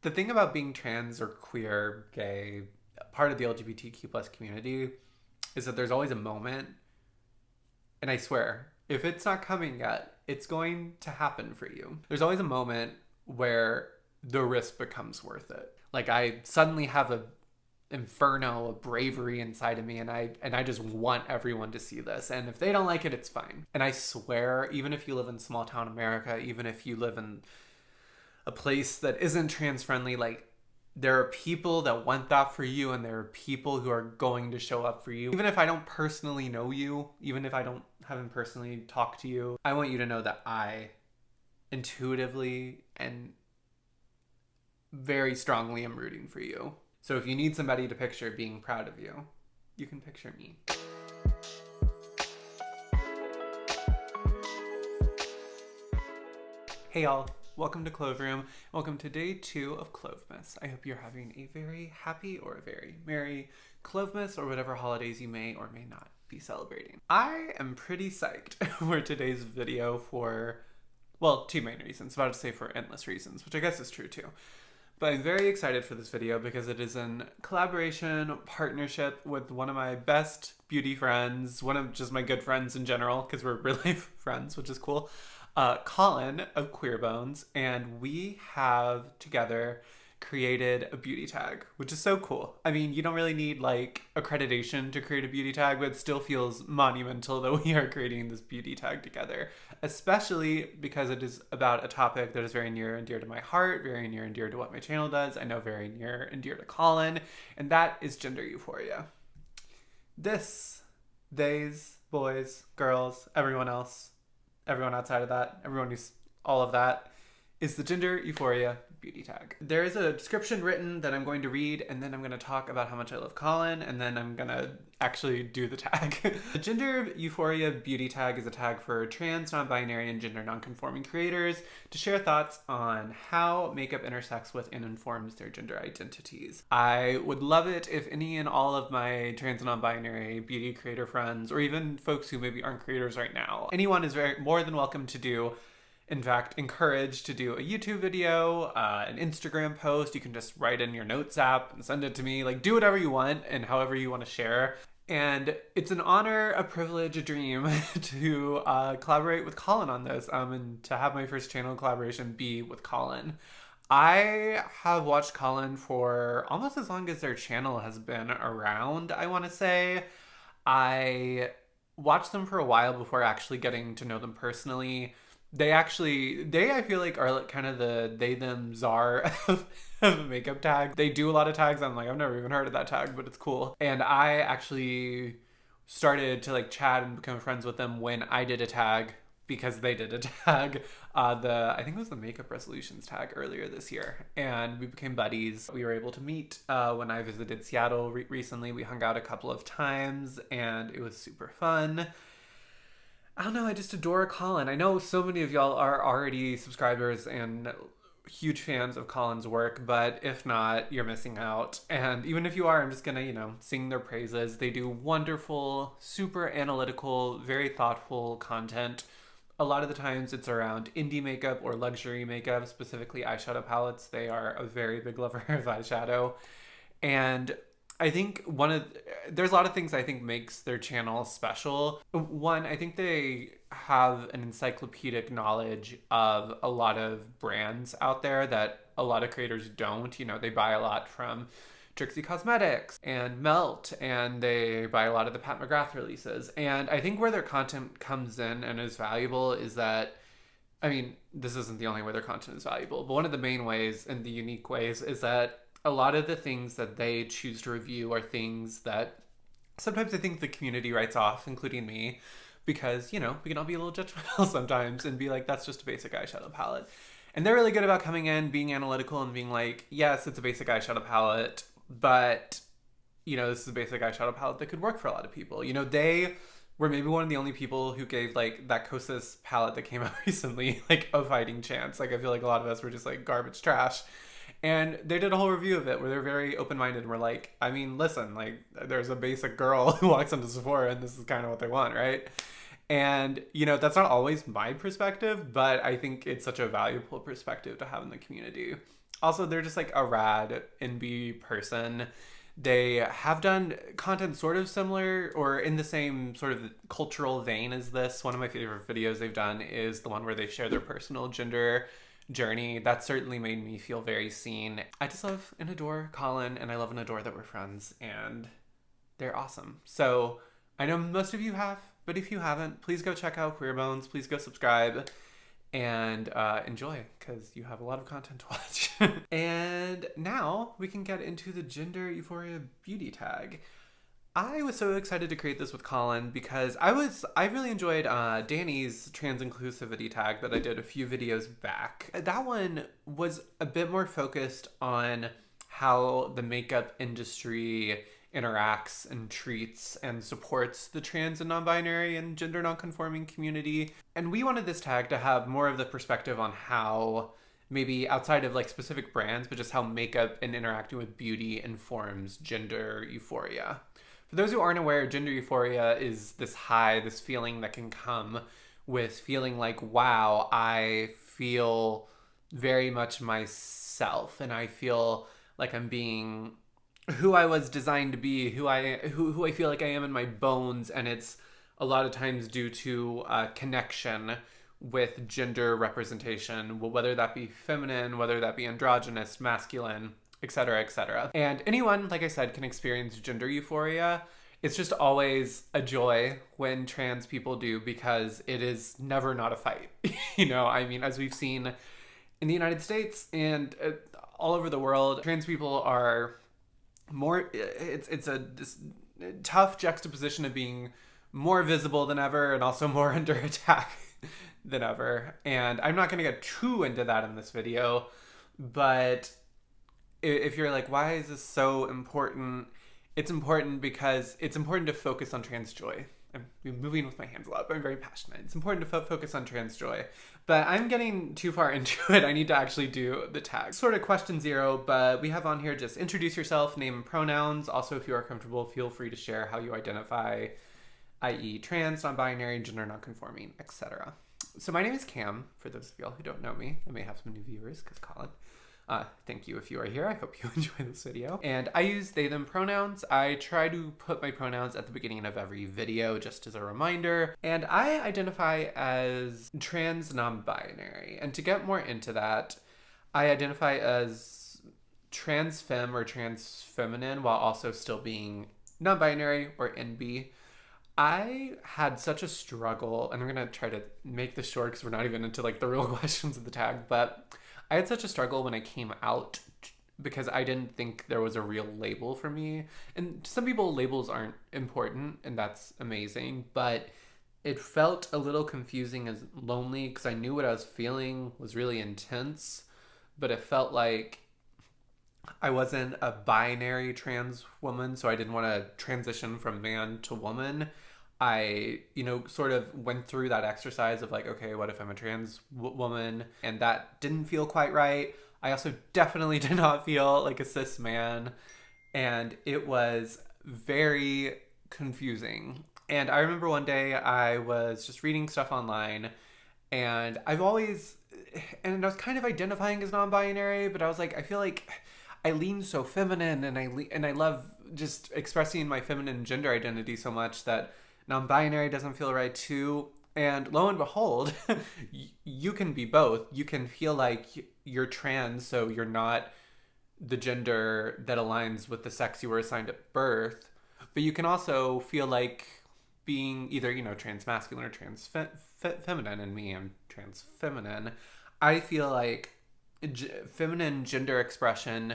The thing about being trans or queer, gay, part of the LGBTQ plus community is that there's always a moment, and I swear, if it's not coming yet, it's going to happen for you. There's always a moment where the risk becomes worth it. Like I suddenly have a inferno of bravery inside of me, and I just want everyone to see this, and if they don't like it, it's fine. And I swear, even if you live in small town America, even if you live in a place that isn't trans friendly, like there are people that want that for you, and there are people who are going to show up for you. Even if I don't personally know you, even if I haven't personally talked to you, I want you to know that I intuitively and very strongly am rooting for you. So if you need somebody to picture being proud of you, you can picture me. Hey y'all, welcome to Clove Room. Welcome to day 2 of Clovemas. I hope you're having a very happy or a very merry Clovemas or whatever holidays you may or may not be celebrating. I am pretty psyched for today's video for, well, 2 main reasons. I'm about to say for endless reasons, which I guess is true too. But I'm very excited for this video because it is in collaboration, partnership with one of my best beauty friends, one of just my good friends in general, because we're real life friends, which is cool, Colin of Queer Bones, and we have together created a beauty tag, which is so cool. I mean, you don't really need like accreditation to create a beauty tag, but it still feels monumental that we are creating this beauty tag together, especially because it is about a topic that is very near and dear to my heart, very near and dear to what my channel does. I know very near and dear to Colin, and that is gender euphoria. This, theys, boys, girls, everyone else, everyone outside of that, everyone who's all of that, is the gender euphoria beauty tag. There is a description written that I'm going to read, and then I'm going to talk about how much I love Colin, and then I'm going to actually do the tag. The gender euphoria beauty tag is a tag for trans, non-binary, and gender non-conforming creators to share thoughts on how makeup intersects with and informs their gender identities. I would love it if any and all of my trans and non-binary beauty creator friends, or even folks who maybe aren't creators right now, anyone is more than welcome to do. In fact, encouraged to do a YouTube video, an Instagram post. You can just write in your notes app and send it to me. Like, do whatever you want and however you want to share. And it's an honor, a privilege, a dream to collaborate with Colin on this, and to have my first channel collaboration be with Colin. I have watched Colin for almost as long as their channel has been around, I want to say. I watched them for a while before actually getting to know them personally. They I feel like are like kind of the they them czar of a makeup tag. They do a lot of tags. I'm like, I've never even heard of that tag, but it's cool. And I actually started to like chat and become friends with them when I did a tag, because they did a tag. I think it was the makeup resolutions tag earlier this year, and we became buddies. We were able to meet when I visited Seattle recently. We hung out a couple of times, and it was super fun. I don't know, I just adore Colin. I know so many of y'all are already subscribers and huge fans of Colin's work, but if not, you're missing out. And even if you are, I'm just gonna, sing their praises. They do wonderful, super analytical, very thoughtful content. A lot of the times it's around indie makeup or luxury makeup, specifically eyeshadow palettes. They are a very big lover of eyeshadow. And I think there's a lot of things I think makes their channel special. One, I think they have an encyclopedic knowledge of a lot of brands out there that a lot of creators don't. They buy a lot from Trixie Cosmetics and Melt, and they buy a lot of the Pat McGrath releases. And I think where their content comes in and is valuable is that, I mean, this isn't the only way their content is valuable, but one of the main ways and the unique ways is that a lot of the things that they choose to review are things that sometimes I think the community writes off, including me, because, we can all be a little judgmental sometimes and be like, that's just a basic eyeshadow palette. And they're really good about coming in, being analytical, and being like, yes, it's a basic eyeshadow palette, but, this is a basic eyeshadow palette that could work for a lot of people. They were maybe one of the only people who gave, like, that Kosas palette that came out recently, like, a fighting chance. Like, I feel like a lot of us were just, like, garbage trash. And they did a whole review of it where they're very open-minded and were like, I mean, listen, like, there's a basic girl who walks into Sephora and this is kind of what they want, right? And, that's not always my perspective, but I think it's such a valuable perspective to have in the community. Also, they're just like a rad NB person. They have done content sort of similar or in the same sort of cultural vein as this. One of my favorite videos they've done is the one where they share their personal gender journey. That certainly made me feel very seen. I just love and adore Colin, and I love and adore that we're friends, and they're awesome. So I know most of you have, but if you haven't, please go check out Queer Bones. Please go subscribe and enjoy, because you have a lot of content to watch. And now we can get into the Gender Euphoria Beauty Tag. I was so excited to create this with Colin because I really enjoyed Danny's trans inclusivity tag that I did a few videos back. That one was a bit more focused on how the makeup industry interacts and treats and supports the trans and non-binary and gender non-conforming community. And we wanted this tag to have more of the perspective on how, maybe outside of like specific brands, but just how makeup and interacting with beauty informs gender euphoria. For those who aren't aware, gender euphoria is this high, this feeling that can come with feeling like, wow, I feel very much myself, and I feel like I'm being who I was designed to be, who I feel like I am in my bones, and it's a lot of times due to connection with gender representation, whether that be feminine, whether that be androgynous, masculine, etc., etc. And anyone, like I said, can experience gender euphoria. It's just always a joy when trans people do, because it is never not a fight. You know, I mean, as we've seen in the United States and all over the world, trans people are more, it's this tough juxtaposition of being more visible than ever and also more under attack than ever. And I'm not going to get too into that in this video, but if you're like, why is this so important? It's important because it's important to focus on trans joy. I'm moving with my hands a lot, but I'm very passionate. It's important to focus on trans joy. But I'm getting too far into it. I need to actually do the tag. Sort of question 0, but we have on here just introduce yourself, name and pronouns. Also, if you are comfortable, feel free to share how you identify, i.e. trans, non-binary, gender non-conforming, etc. So my name is Cam, for those of y'all who don't know me. I may have some new viewers because Colin. Thank you if you are here. I hope you enjoy this video. And I use they, them pronouns. I try to put my pronouns at the beginning of every video just as a reminder. And I identify as trans non-binary. And to get more into that, I identify as trans femme or trans feminine while also still being non-binary or NB. I had such a struggle, and I'm going to try to make this short because we're not even into like the real questions of the tag, but I had such a struggle when I came out because I didn't think there was a real label for me. And to some people, labels aren't important, and that's amazing, but it felt a little confusing and lonely because I knew what I was feeling was really intense, but it felt like I wasn't a binary trans woman, so I didn't want to transition from man to woman. I, sort of went through that exercise of like, okay, what if I'm a trans woman? And that didn't feel quite right. I also definitely did not feel like a cis man. And it was very confusing. And I remember one day I was just reading stuff online, and I was kind of identifying as non-binary, but I was like, I feel like I lean so feminine, and I love just expressing my feminine gender identity so much that non-binary doesn't feel right too. And lo and behold, you can be both. You can feel like you're trans, so you're not the gender that aligns with the sex you were assigned at birth, but you can also feel like being either, trans masculine or trans feminine. And me, I'm trans feminine. I feel like feminine gender expression,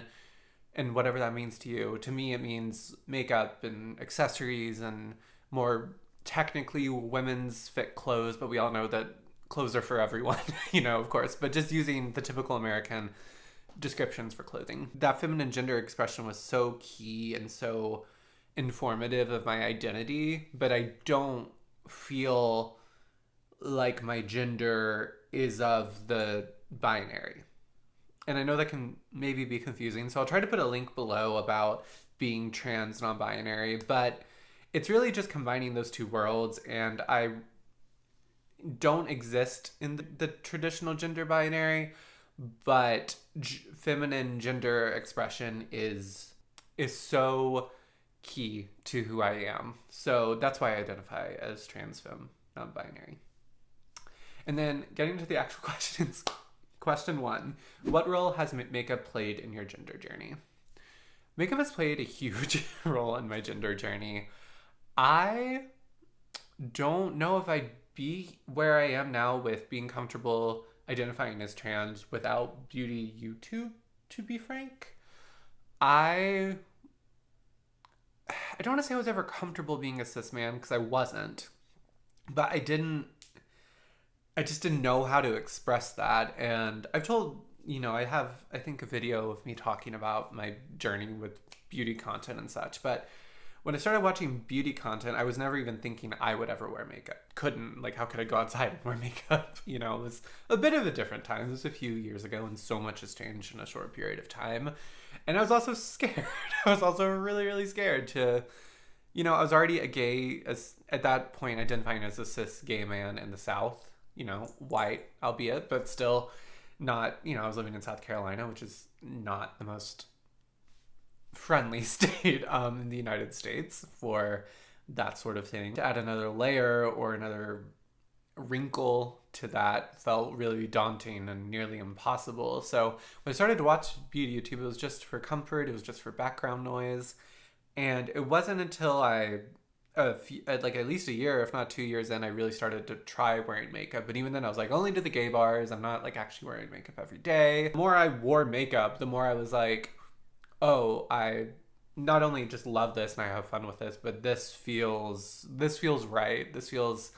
and whatever that means to you, to me it means makeup and accessories and more technically women's fit clothes, but we all know that clothes are for everyone, of course, but just using the typical American descriptions for clothing. That feminine gender expression was so key and so informative of my identity, but I don't feel like my gender is of the binary. And I know that can maybe be confusing, so I'll try to put a link below about being trans non-binary, but it's really just combining those two worlds, and I don't exist in the traditional gender binary, but feminine gender expression is so key to who I am. So that's why I identify as trans femme, non-binary. And then getting to the actual questions. Question 1, what role has makeup played in your gender journey? Makeup has played a huge role in my gender journey. I don't know if I'd be where I am now with being comfortable identifying as trans without beauty YouTube, to be frank. I don't want to say I was ever comfortable being a cis man, because I wasn't. But I just didn't know how to express that. And I've told, I have, I think, a video of me talking about my journey with beauty content and such. But when I started watching beauty content, I was never even thinking I would ever wear makeup. Couldn't. Like, how could I go outside and wear makeup? It was a bit of a different time. It was a few years ago, and so much has changed in a short period of time. And I was also scared. I was also really, really scared to, I was already a gay, at that point, identifying as a cis gay man in the South. White, albeit, but still not, I was living in South Carolina, which is not the most friendly state in the United States for that sort of thing. To add another layer or another wrinkle to that felt really daunting and nearly impossible. So when I started to watch beauty YouTube, it was just for comfort, it was just for background noise. And it wasn't until at least a year, if not 2 years in, I really started to try wearing makeup. But even then I was like, only to the gay bars. I'm not like actually wearing makeup every day. The more I wore makeup, the more I was like, oh, I not only just love this and I have fun with this, but this feels right. This feels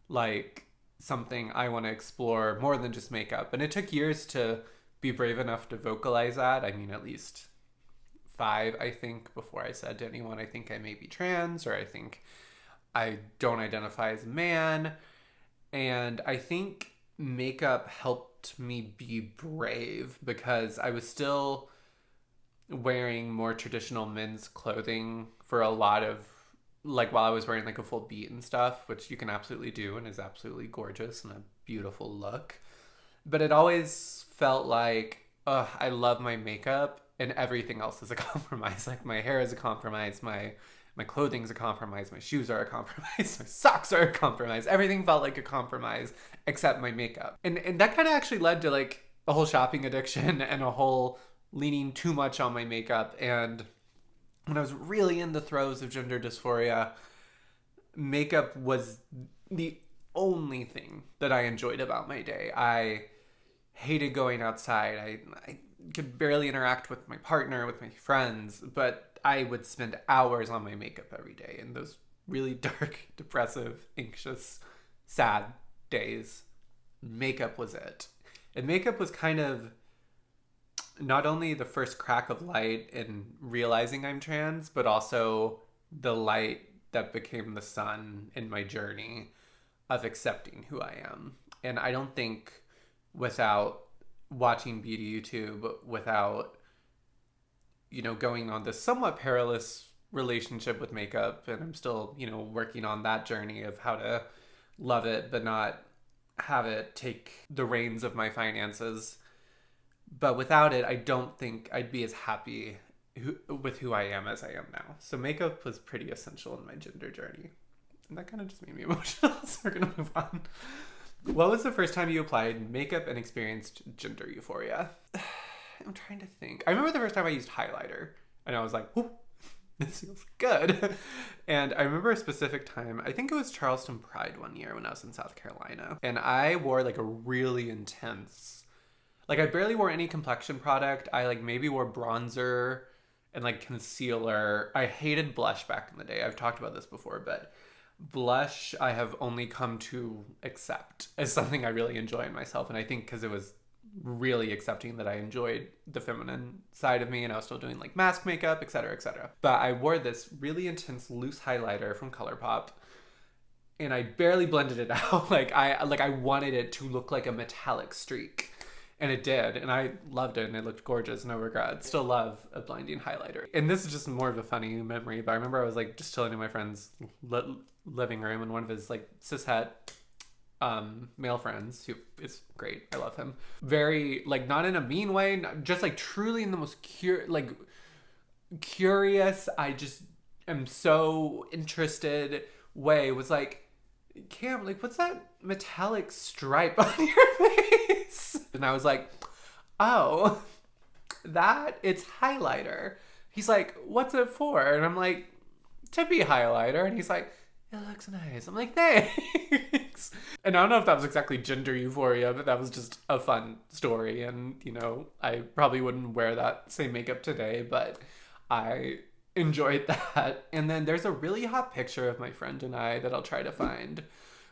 like something I want to explore more than just makeup. And it took years to be brave enough to vocalize that. I mean, at least 5, I think, before I said to anyone, I think I may be trans, or I think I don't identify as a man. And I think makeup helped me be brave, because I was still wearing more traditional men's clothing for a lot of, like, while I was wearing like a full beat and stuff, which you can absolutely do and is absolutely gorgeous and a beautiful look. But it always felt like, I love my makeup, and everything else is a compromise. Like, my hair is a compromise, my clothing's a compromise, my shoes are a compromise, my socks are a compromise. Everything felt like a compromise except my makeup. And that kind of actually led to like a whole shopping addiction and a whole leaning too much on my makeup. And when I was really in the throes of gender dysphoria, makeup was the only thing that I enjoyed about my day. I hated going outside. I could barely interact with my partner, with my friends, but I would spend hours on my makeup every day. In those really dark, depressive, anxious, sad days, makeup was it. And makeup was kind of not only the first crack of light in realizing I'm trans, but also the light that became the sun in my journey of accepting who I am. And I don't think without watching beauty YouTube, without, going on this somewhat perilous relationship with makeup, and I'm still, working on that journey of how to love it, but not have it take the reins of my finances. But without it, I don't think I'd be as happy with who I am as I am now. So makeup was pretty essential in my gender journey. And that kind of just made me emotional, so we're going to move on. What was the first time you applied makeup and experienced gender euphoria? I'm trying to think. I remember the first time I used highlighter, and I was like, "Ooh, this feels good." And I remember a specific time, I think it was Charleston Pride one year when I was in South Carolina. And I wore like a really intense, like I barely wore any complexion product. I like maybe wore bronzer and like concealer. I hated blush back in the day. I've talked about this before, but blush I have only come to accept as something I really enjoy in myself. And I think because it was really accepting that I enjoyed the feminine side of me, and I was still doing like mask makeup, etc., etc. But I wore this really intense loose highlighter from ColourPop, and I barely blended it out. I wanted it to look like a metallic streak, and it did, and I loved it, and it looked gorgeous, no regrets. Still love a blinding highlighter. And this is just more of a funny memory, but I remember I was like just chilling in my friend's living room, and one of his like cishet male friends who is great. I love him. Very, like, not in a mean way, just like truly in the most curious, I just am so interested way, was like, Cam, like, what's that metallic stripe on your face? And I was like, oh, it's highlighter. He's like, what's it for? And I'm like, to be highlighter. And he's like, it looks nice. I'm like, thanks. And I don't know if that was exactly gender euphoria, but that was just a fun story. And, you know, I probably wouldn't wear that same makeup today, but I enjoyed that. And then there's a really hot picture of my friend and I that I'll try to find,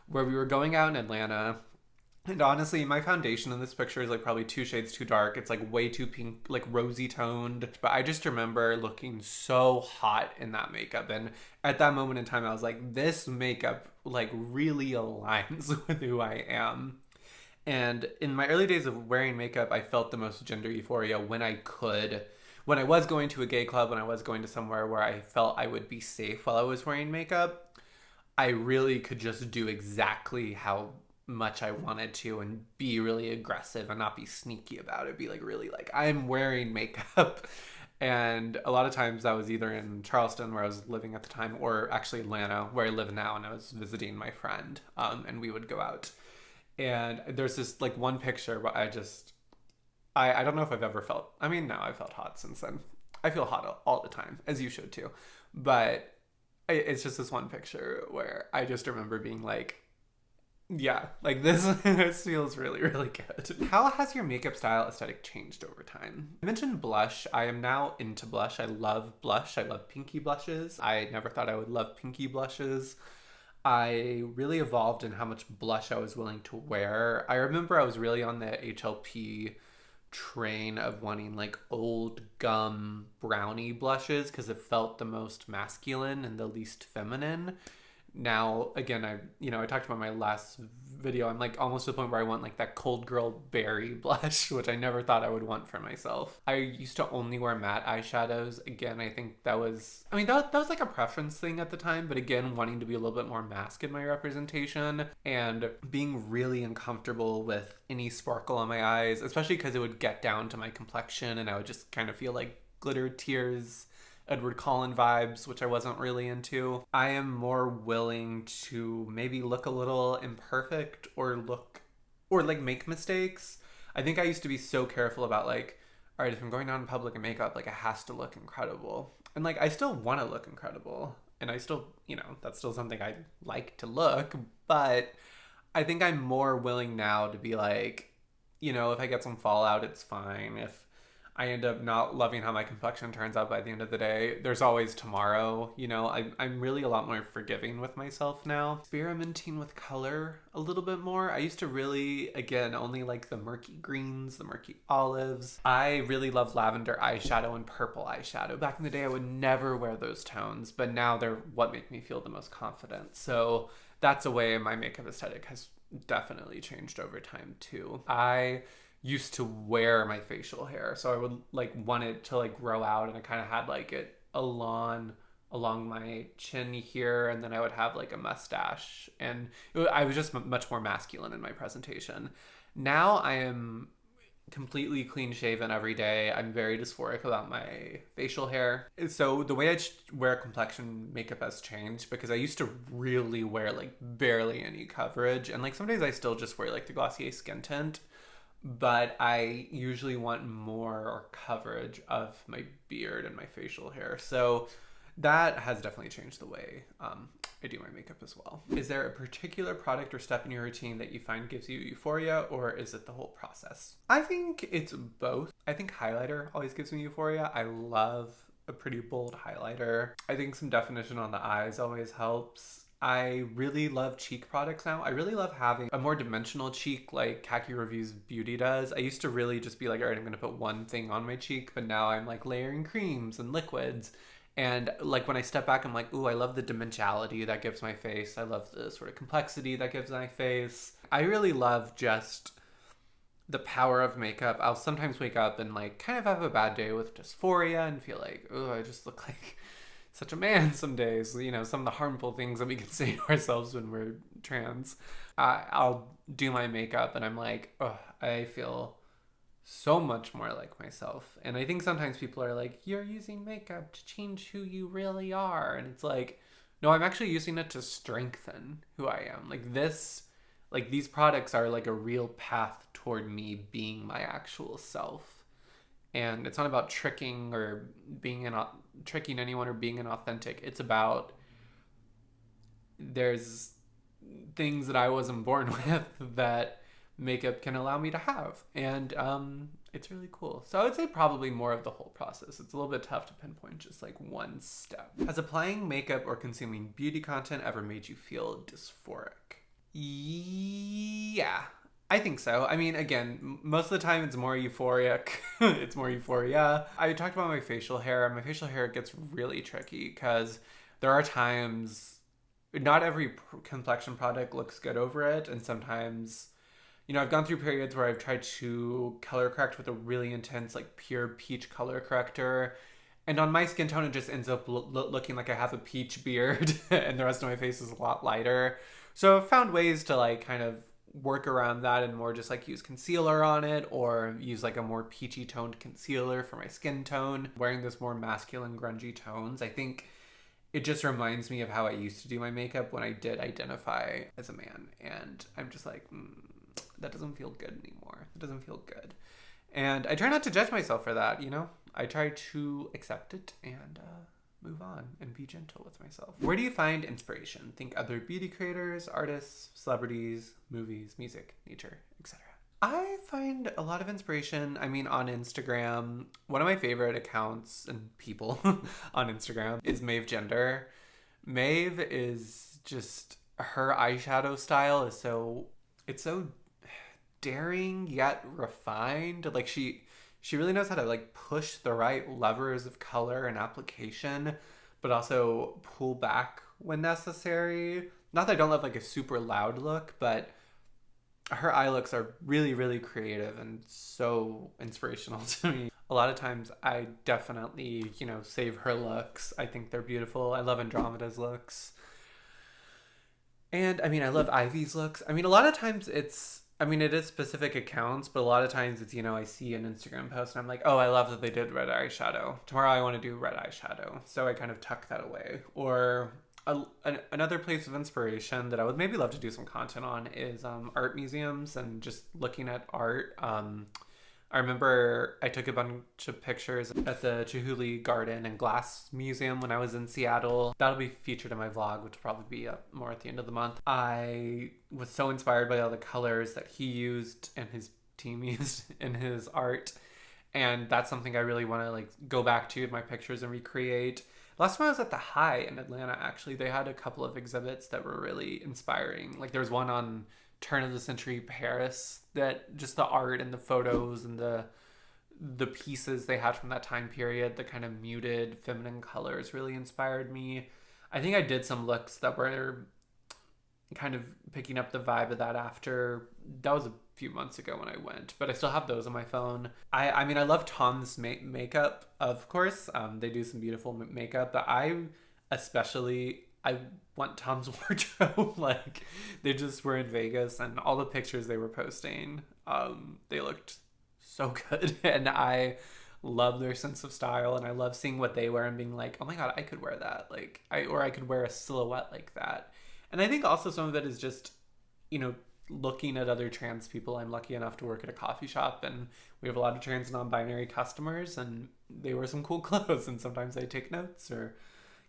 where we were going out in Atlanta. And honestly, my foundation in this picture is like probably 2 shades too dark. It's like way too pink, like rosy toned. But I just remember looking so hot in that makeup. And at that moment in time, I was like, this makeup like really aligns with who I am. And in my early days of wearing makeup, I felt the most gender euphoria when I could. When I was going to a gay club, when I was going to somewhere where I felt I would be safe while I was wearing makeup, I really could just do exactly how much I wanted to and be really aggressive and not be sneaky about it. Be like, really, like, I'm wearing makeup. And a lot of times I was either in Charleston, where I was living at the time, or actually Atlanta, where I live now, and I was visiting my friend, and we would go out. And there's this like one picture where I don't know if I've ever felt, I mean, no, I've felt hot since then. I feel hot all the time, as you should too. But it's just this one picture where I just remember being like, yeah, like this feels really, really good. How has your makeup style aesthetic changed over time? I mentioned blush. I am now into blush. I love blush. I love pinky blushes. I never thought I would love pinky blushes. I really evolved in how much blush I was willing to wear. I remember I was really on the HLP train of wanting like old gum brownie blushes because it felt the most masculine and the least feminine. Now, again, I talked about my last video. I'm like almost to the point where I want like that cold girl berry blush, which I never thought I would want for myself. I used to only wear matte eyeshadows. Again, I think that was like a preference thing at the time, but again, wanting to be a little bit more mask in my representation and being really uncomfortable with any sparkle on my eyes, especially because it would get down to my complexion and I would just kind of feel like glitter tears, Edward Cullen vibes, which I wasn't really into. I am more willing to maybe look a little imperfect or like make mistakes. I think I used to be so careful about like, all right, if I'm going out in public in makeup, like it has to look incredible. And like, I still want to look incredible. And I still, that's still something I like to look, but I think I'm more willing now to be like, if I get some fallout, it's fine. If I end up not loving how my complexion turns out by the end of the day, there's always tomorrow. I'm really a lot more forgiving with myself now. Experimenting with color a little bit more. I used to really, again, only like the murky greens, the murky olives. I really love lavender eyeshadow and purple eyeshadow. Back in the day, I would never wear those tones, but now they're what make me feel the most confident. So that's a way my makeup aesthetic has definitely changed over time too. I used to wear my facial hair, so I would like want it to like grow out, and I kind of had like it along my chin here, and then I would have like a mustache, and I was just much more masculine in my presentation. Now I am completely clean shaven every day. I'm very dysphoric about my facial hair, so the way I wear complexion makeup has changed, because I used to really wear like barely any coverage, and like some days I still just wear like the Glossier skin tint, but I usually want more coverage of my beard and my facial hair. So that has definitely changed the way I do my makeup as well. Is there a particular product or step in your routine that you find gives you euphoria, or is it the whole process? I think it's both. I think highlighter always gives me euphoria. I love a pretty bold highlighter. I think some definition on the eyes always helps. I really love cheek products now. I really love having a more dimensional cheek like Khaki Review's Beauty does. I used to really just be like, all right, I'm going to put one thing on my cheek, but now I'm like layering creams and liquids. And like when I step back, I'm like, ooh, I love the dimensionality that gives my face. I love the sort of complexity that gives my face. I really love just the power of makeup. I'll sometimes wake up and like kind of have a bad day with dysphoria and feel like, ooh, I just look like such a man some days, you know, some of the harmful things that we can say to ourselves when we're trans. I'll do my makeup and I'm like, oh, I feel so much more like myself. And I think sometimes people are like, you're using makeup to change who you really are. And it's like, no, I'm actually using it to strengthen who I am. Like these products are like a real path toward me being my actual self. And it's not about tricking or tricking anyone or being inauthentic. It's about there's things that I wasn't born with that makeup can allow me to have. And it's really cool. So I would say probably more of the whole process. It's a little bit tough to pinpoint just like one step. Has applying makeup or consuming beauty content ever made you feel dysphoric? Yeah. I think so. I mean, again, most of the time it's more euphoric. It's more euphoria. I talked about my facial hair. My facial hair gets really tricky because there are times, not every complexion product looks good over it. And sometimes, you know, I've gone through periods where I've tried to color correct with a really intense, like pure peach color corrector. And on my skin tone, it just ends up looking like I have a peach beard and the rest of my face is a lot lighter. So I've found ways to like kind of work around that and more just like use concealer on it or use like a more peachy toned concealer for my skin tone. Wearing this more masculine grungy tones, I think it just reminds me of how I used to do my makeup when I did identify as a man. And I'm just like, that doesn't feel good anymore. It doesn't feel good. And I try not to judge myself for that, you know? I try to accept it and move on and be gentle with myself. Where do you find inspiration? Think other beauty creators, artists, celebrities, movies, music, nature, etc. I find a lot of inspiration, I mean, on Instagram. One of my favorite accounts and people on Instagram is Maeve Gender. Maeve is just, her eyeshadow style is it's so daring yet refined. Like she really knows how to like push the right levers of color and application, but also pull back when necessary. Not that I don't love like a super loud look, but her eye looks are really, really creative and so inspirational to me. A lot of times I definitely, you know, save her looks. I think they're beautiful. I love Andromeda's looks. And I mean, I love Ivy's looks. I mean, a lot of times it is specific accounts, but a lot of times it's, you know, I see an Instagram post and I'm like, oh, I love that they did red eyeshadow. Tomorrow I want to do red eyeshadow. So I kind of tuck that away. Or another place of inspiration that I would maybe love to do some content on is art museums and just looking at art. I remember I took a bunch of pictures at the Chihuly Garden and Glass Museum when I was in Seattle. That'll be featured in my vlog, which will probably be up more at the end of the month. I was so inspired by all the colors that he used and his team used in his art. And that's something I really want to like go back to in my pictures and recreate. Last time I was at the High in Atlanta, actually, they had a couple of exhibits that were really inspiring. Like there was one on turn of the century Paris that just the art and the photos and the pieces they had from that time period, the kind of muted feminine colors really inspired me. I think I did some looks that were kind of picking up the vibe of that after. That was a few months ago when I went, but I still have those on my phone. I mean, I love Tom's makeup, of course. They do some beautiful makeup, but I want Tom's wardrobe. Like, they just were in Vegas and all the pictures they were posting, they looked so good. And I love their sense of style and I love seeing what they wear and being like, oh my God, I could wear that. Like, I could wear a silhouette like that. And I think also some of it is just, you know, looking at other trans people. I'm lucky enough to work at a coffee shop and we have a lot of trans non-binary customers and they wear some cool clothes and sometimes I take notes or,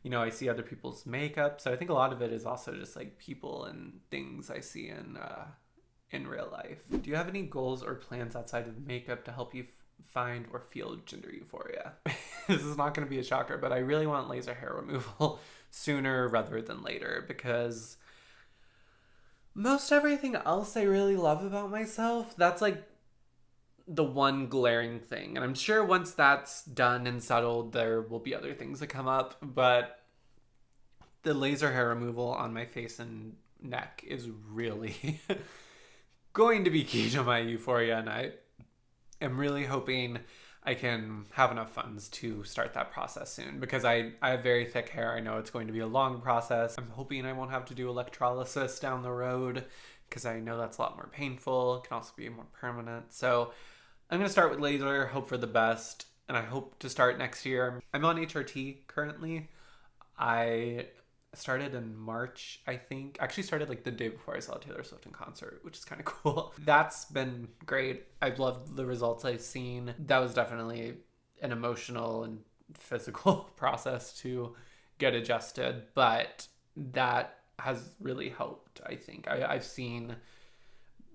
you know, I see other people's makeup. So I think a lot of it is also just like people and things I see in real life. Do you have any goals or plans outside of makeup to help you find or feel gender euphoria? This is not going to be a shocker, but I really want laser hair removal sooner rather than later because most everything else I really love about myself, that's like the one glaring thing. And I'm sure once that's done and settled, there will be other things that come up. But the laser hair removal on my face and neck is really going to be key to my euphoria. And I am really hoping I can have enough funds to start that process soon, because I have very thick hair. I know it's going to be a long process. I'm hoping I won't have to do electrolysis down the road, because I know that's a lot more painful. It can also be more permanent. So I'm going to start with laser, hope for the best, and I hope to start next year. I'm on HRT currently. I started in March, I think. Actually started like the day before I saw Taylor Swift in concert, which is kind of cool. That's been great. I've loved the results I've seen. That was definitely an emotional and physical process to get adjusted, but that has really helped, I think. I've seen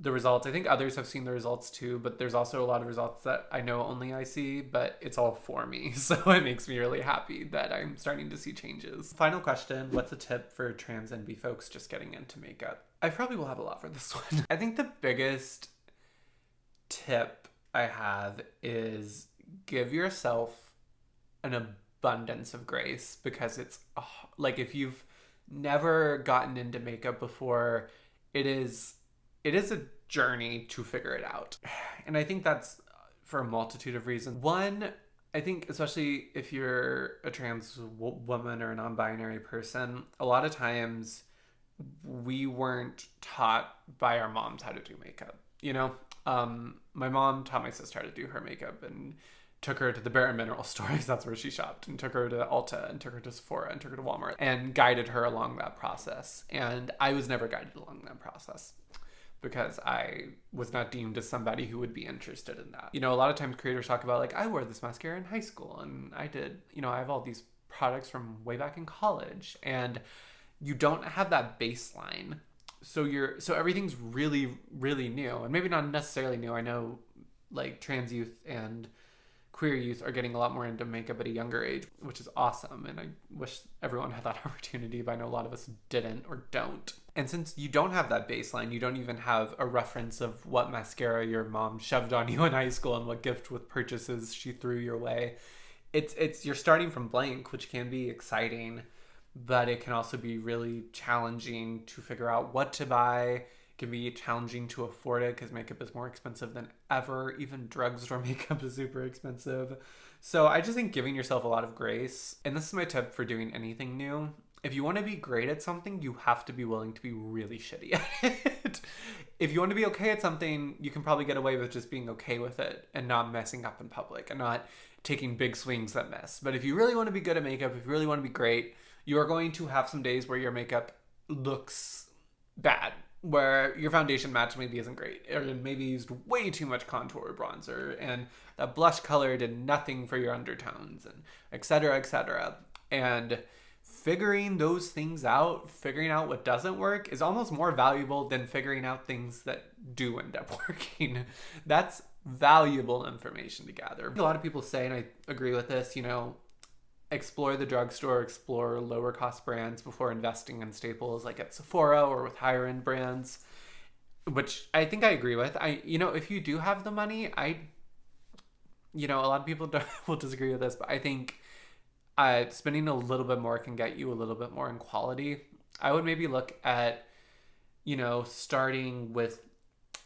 the results. I think others have seen the results too, but there's also a lot of results that I know only I see, but it's all for me. So it makes me really happy that I'm starting to see changes. Final question, what's a tip for trans and bi folks just getting into makeup? I probably will have a lot for this one. I think the biggest tip I have is give yourself an abundance of grace, because it's like, if you've never gotten into makeup before, it is a journey to figure it out. And I think that's for a multitude of reasons. One, I think especially if you're a trans woman or a non-binary person, a lot of times we weren't taught by our moms how to do makeup. You know, my mom taught my sister how to do her makeup and took her to the Bare Mineral store, because that's where she shopped, and took her to Ulta, and took her to Sephora, and took her to Walmart, and guided her along that process. And I was never guided along that process, because I was not deemed as somebody who would be interested in that. You know, a lot of times creators talk about, like, I wore this mascara in high school, and I did, you know, I have all these products from way back in college, and you don't have that baseline. So everything's really, really new, and maybe not necessarily new. I know, like, trans youth and queer youth are getting a lot more into makeup at a younger age, which is awesome, and I wish everyone had that opportunity, but I know a lot of us didn't or don't. And since you don't have that baseline, you don't even have a reference of what mascara your mom shoved on you in high school and what gift with purchases she threw your way. It's you're starting from blank, which can be exciting, but it can also be really challenging to figure out what to buy. It can be challenging to afford it, because makeup is more expensive than ever. Even drugstore makeup is super expensive. So I just think giving yourself a lot of grace, and this is my tip for doing anything new. If you want to be great at something, you have to be willing to be really shitty at it. If you want to be okay at something, you can probably get away with just being okay with it and not messing up in public and not taking big swings that miss. But if you really want to be good at makeup, if you really want to be great, you are going to have some days where your makeup looks bad, where your foundation match maybe isn't great, or maybe used way too much contour or bronzer, and that blush color did nothing for your undertones, and et cetera, et cetera. And figuring those things out, figuring out what doesn't work, is almost more valuable than figuring out things that do end up working. That's valuable information to gather. A lot of people say, and I agree with this, you know, explore the drugstore, explore lower cost brands before investing in staples like at Sephora or with higher end brands, which I think I agree with. If you do have the money, a lot of people will disagree with this, but I think spending a little bit more can get you a little bit more in quality. I would maybe look at, starting with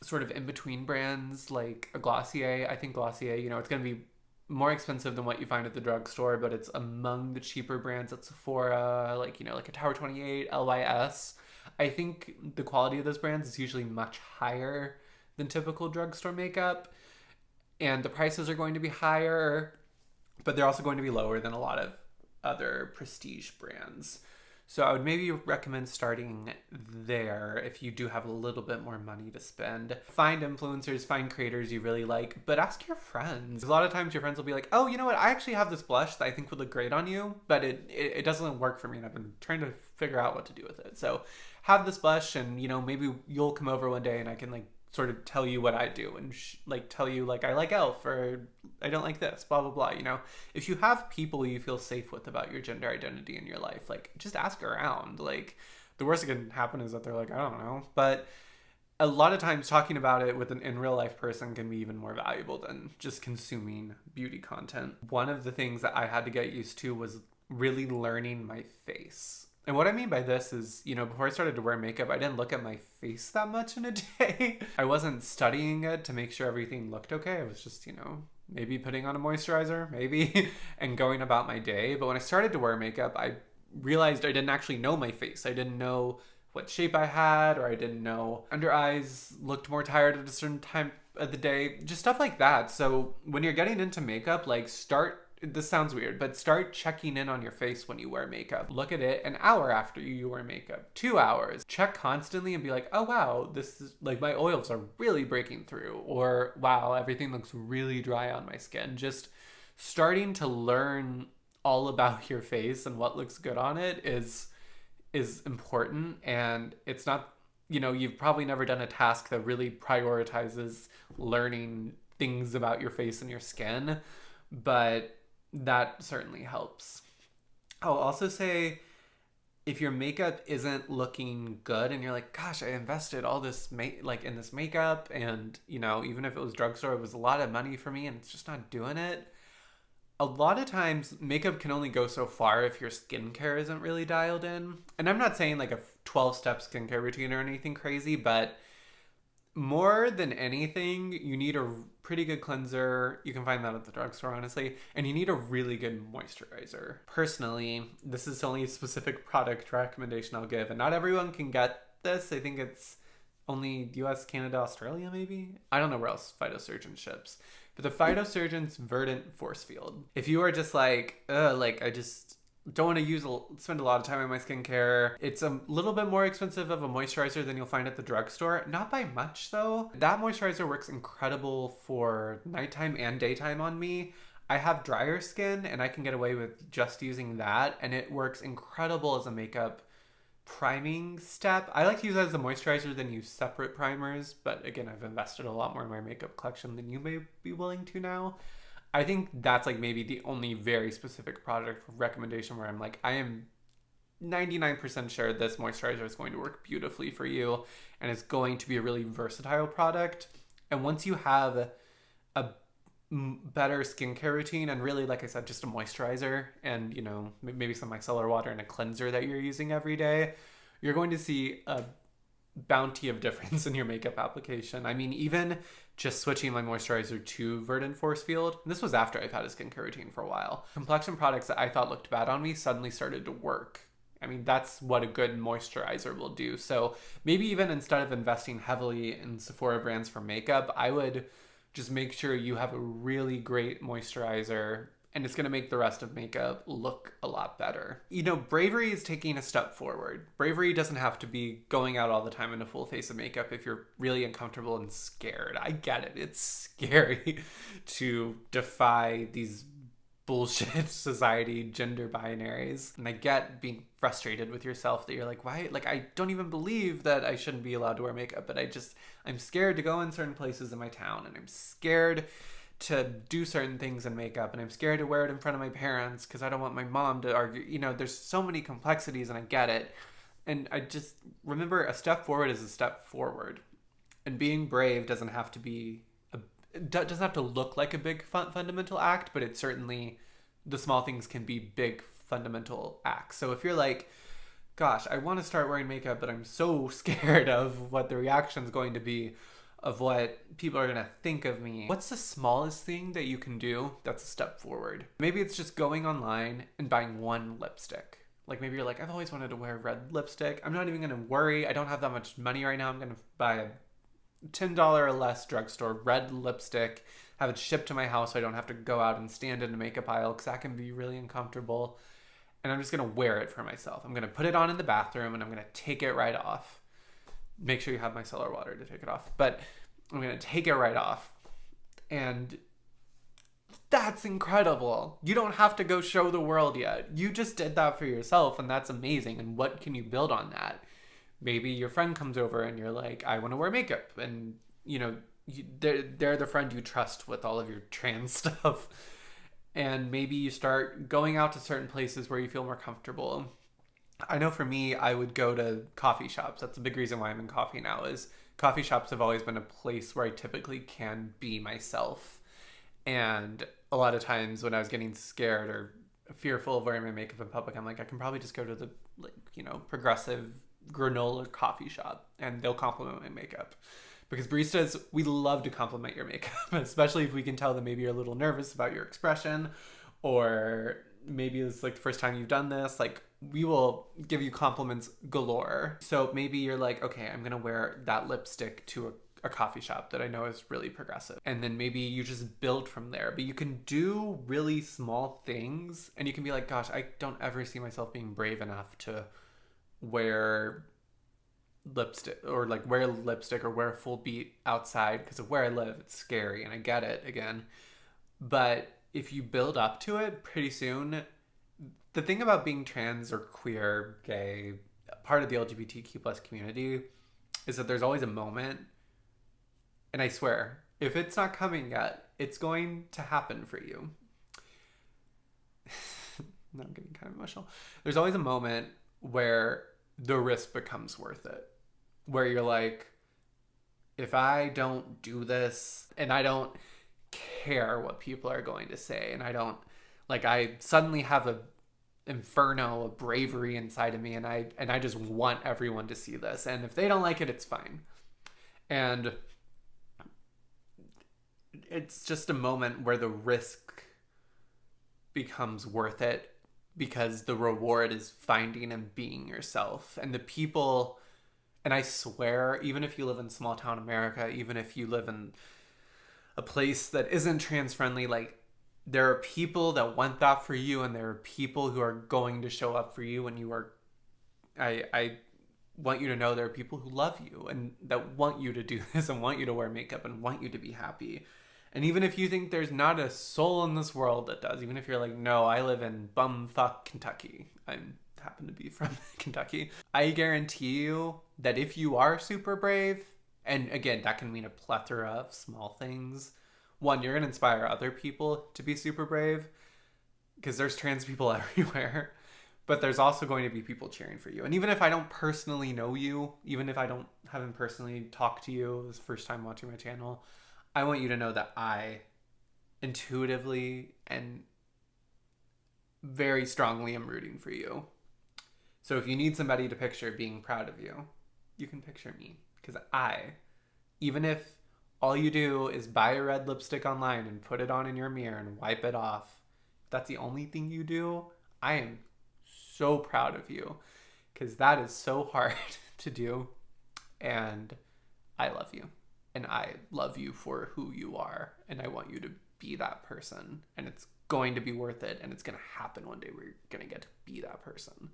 sort of in between brands like a Glossier. I think Glossier, it's going to be more expensive than what you find at the drugstore, but it's among the cheaper brands at Sephora, like a Tower 28, LYS. I think the quality of those brands is usually much higher than typical drugstore makeup, and the prices are going to be higher, but they're also going to be lower than a lot of other prestige brands. So I would maybe recommend starting there if you do have a little bit more money to spend. Find influencers, find creators you really like, but ask your friends. A lot of times your friends will be like, oh, you know what? I actually have this blush that I think would look great on you, but it doesn't work for me, and I've been trying to figure out what to do with it. So have this blush, and maybe you'll come over one day and I can sort of tell you what I do, and tell you I like elf, or I don't like this, blah blah blah. If you have people you feel safe with about your gender identity in your life, just ask around. The worst that can happen is that they're like, I don't know. But a lot of times talking about it with an in real life person can be even more valuable than just consuming beauty content. One of the things that I had to get used to was really learning my face. And what I mean by this is, before I started to wear makeup, I didn't look at my face that much in a day. I wasn't studying it to make sure everything looked okay. I was just, maybe putting on a moisturizer, maybe, and going about my day. But when I started to wear makeup, I realized I didn't actually know my face. I didn't know what shape I had, or I didn't know under eyes looked more tired at a certain time of the day, just stuff like that. So when you're getting into makeup, like this sounds weird, but start checking in on your face when you wear makeup. Look at it an hour after you wear makeup, 2 hours. Check constantly and be like, oh wow, this is like my oils are really breaking through, or wow, everything looks really dry on my skin. Just starting to learn all about your face and what looks good on it is important. And it's not, you've probably never done a task that really prioritizes learning things about your face and your skin, but that certainly helps. I'll also say, if your makeup isn't looking good and you're like, gosh, I invested all this in this makeup, and even if it was drugstore, it was a lot of money for me and it's just not doing it. A lot of times makeup can only go so far if your skincare isn't really dialed in. And I'm not saying like a 12-step skincare routine or anything crazy, but more than anything, you need a pretty good cleanser. You can find that at the drugstore, honestly. And you need a really good moisturizer. Personally, this is only a specific product recommendation I'll give, and not everyone can get this. I think it's only US, Canada, Australia, maybe? I don't know where else Phytosurgeon ships. But the Phytosurgeon's Verdant Force Field. If you are just like, I just don't want to spend a lot of time on my skincare. It's a little bit more expensive of a moisturizer than you'll find at the drugstore. Not by much though. That moisturizer works incredible for nighttime and daytime on me. I have drier skin and I can get away with just using that, and it works incredible as a makeup priming step. I like to use that as a moisturizer than use separate primers, but again, I've invested a lot more in my makeup collection than you may be willing to now. I think that's like maybe the only very specific product recommendation where I'm like, I am 99% sure this moisturizer is going to work beautifully for you and it's going to be a really versatile product. And once you have a better skincare routine and really, like I said, just a moisturizer and, maybe some micellar water and a cleanser that you're using every day, you're going to see a bounty of difference in your makeup application. I mean, even just switching my moisturizer to Verdant Force Field, and this was after I've had a skincare routine for a while, complexion products that I thought looked bad on me suddenly started to work. I mean, that's what a good moisturizer will do. So maybe even instead of investing heavily in Sephora brands for makeup, I would just make sure you have a really great moisturizer, and it's going to make the rest of makeup look a lot better. Bravery is taking a step forward. Bravery doesn't have to be going out all the time in a full face of makeup if you're really uncomfortable and scared. I get it. It's scary to defy these bullshit society gender binaries. And I get being frustrated with yourself that you're like, why? Like, I don't even believe that I shouldn't be allowed to wear makeup, but I'm scared to go in certain places in my town, and I'm scared to do certain things in makeup, and I'm scared to wear it in front of my parents because I don't want my mom to argue. There's so many complexities, and I get it. And I just remember, a step forward is a step forward. And being brave doesn't have to look like a big fundamental act, but it's certainly, the small things can be big fundamental acts. So if you're like, gosh, I want to start wearing makeup, but I'm so scared of what the reaction's going to be, of what people are going to think of me. What's the smallest thing that you can do that's a step forward? Maybe it's just going online and buying one lipstick. Like, maybe you're like, I've always wanted to wear red lipstick. I'm not even going to worry. I don't have that much money right now. I'm going to buy a $10 or less drugstore red lipstick, have it shipped to my house so I don't have to go out and stand in the makeup aisle, because that can be really uncomfortable. And I'm just going to wear it for myself. I'm going to put it on in the bathroom and I'm going to take it right off. Make sure you have micellar water to take it off. But I'm going to take it right off. And that's incredible. You don't have to go show the world yet. You just did that for yourself, and that's amazing. And what can you build on that? Maybe your friend comes over and you're like, I want to wear makeup. And, they're the friend you trust with all of your trans stuff. And maybe you start going out to certain places where you feel more comfortable. I know for me, I would go to coffee shops. That's a big reason why I'm in coffee now, is coffee shops have always been a place where I typically can be myself. And a lot of times when I was getting scared or fearful of wearing my makeup in public, I'm like, I can probably just go to the, progressive granola coffee shop and they'll compliment my makeup. Because baristas, we love to compliment your makeup, especially if we can tell that maybe you're a little nervous about your expression, or maybe it's like the first time you've done this. Like, we will give you compliments galore. So maybe you're like, okay, I'm gonna wear that lipstick to a coffee shop that I know is really progressive. And then maybe you just build from there. But you can do really small things, and you can be like, gosh, I don't ever see myself being brave enough to wear lipstick, or like wear lipstick or wear a full beat outside because of where I live. It's scary, and I get it again. But if you build up to it, pretty soon, the thing about being trans or queer, gay, part of the LGBTQ plus community, is that there's always a moment. And I swear, if it's not coming yet, it's going to happen for you. Now I'm getting kind of emotional. There's always a moment where the risk becomes worth it. Where you're like, if I don't do this, and I don't care what people are going to say, and I suddenly have a inferno of bravery inside of me, and I just want everyone to see this. And if they don't like it, it's fine. And it's just a moment where the risk becomes worth it, because the reward is finding and being yourself. And the people, and I swear, even if you live in small town America, even if you live in a place that isn't trans friendly, like, there are people that want that for you, and there are people who are going to show up for you, and you are, I want you to know there are people who love you and that want you to do this and want you to wear makeup and want you to be happy. And even if you think there's not a soul in this world that does, even if you're like, no, I live in bumfuck Kentucky, I happen to be from Kentucky, I guarantee you that if you are super brave, and again, that can mean a plethora of small things. One, you're going to inspire other people to be super brave, because there's trans people everywhere, but there's also going to be people cheering for you. And even if I don't personally know you, even if I haven't personally talked to you this first time watching my channel, I want you to know that I intuitively and very strongly am rooting for you. So if you need somebody to picture being proud of you, you can picture me. Because even if all you do is buy a red lipstick online and put it on in your mirror and wipe it off, if that's the only thing you do, I am so proud of you. Because that is so hard to do. And I love you. And I love you for who you are. And I want you to be that person. And it's going to be worth it. And it's going to happen one day where you're going to get to be that person.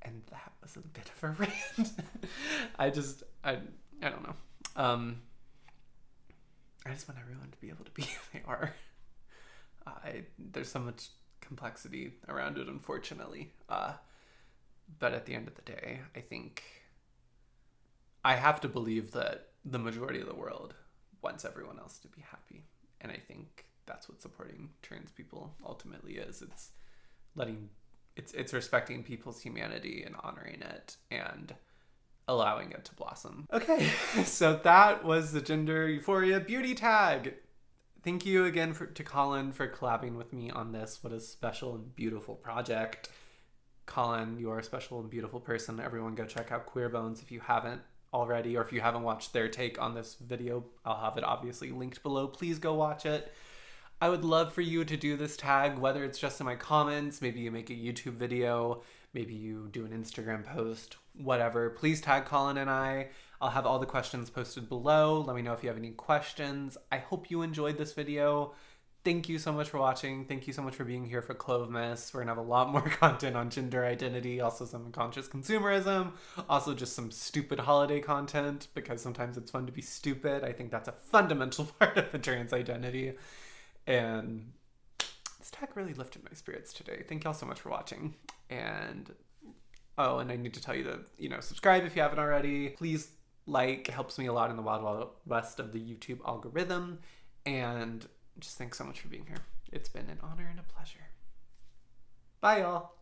And that was a bit of a rant. I don't know. I just want everyone to be able to be who they are. There's so much complexity around it, unfortunately. But at the end of the day, I think I have to believe that the majority of the world wants everyone else to be happy. And I think that's what supporting trans people ultimately is. It's respecting people's humanity and honoring it and allowing it to blossom. Okay, so that was the Gender Euphoria Beauty Tag. Thank you again to Colin for collabing with me on this. What a special and beautiful project. Colin, you are a special and beautiful person. Everyone go check out Queer Bones if you haven't already, or if you haven't watched their take on this video. I'll have it obviously linked below. Please go watch it. I would love for you to do this tag, whether it's just in my comments, maybe you make a YouTube video, maybe you do an Instagram post, whatever. Please tag Colin and I. I'll have all the questions posted below. Let me know if you have any questions. I hope you enjoyed this video. Thank you so much for watching. Thank you so much for being here for Clovemas. We're gonna have a lot more content on gender identity, also some unconscious consumerism, also just some stupid holiday content, because sometimes it's fun to be stupid. I think that's a fundamental part of the trans identity. And this tag really lifted my spirits today. Thank y'all so much for watching. And oh, and I need to tell you to, subscribe if you haven't already. Please like, it helps me a lot in the wild west of the YouTube algorithm. And just thanks so much for being here. It's been an honor and a pleasure. Bye, y'all.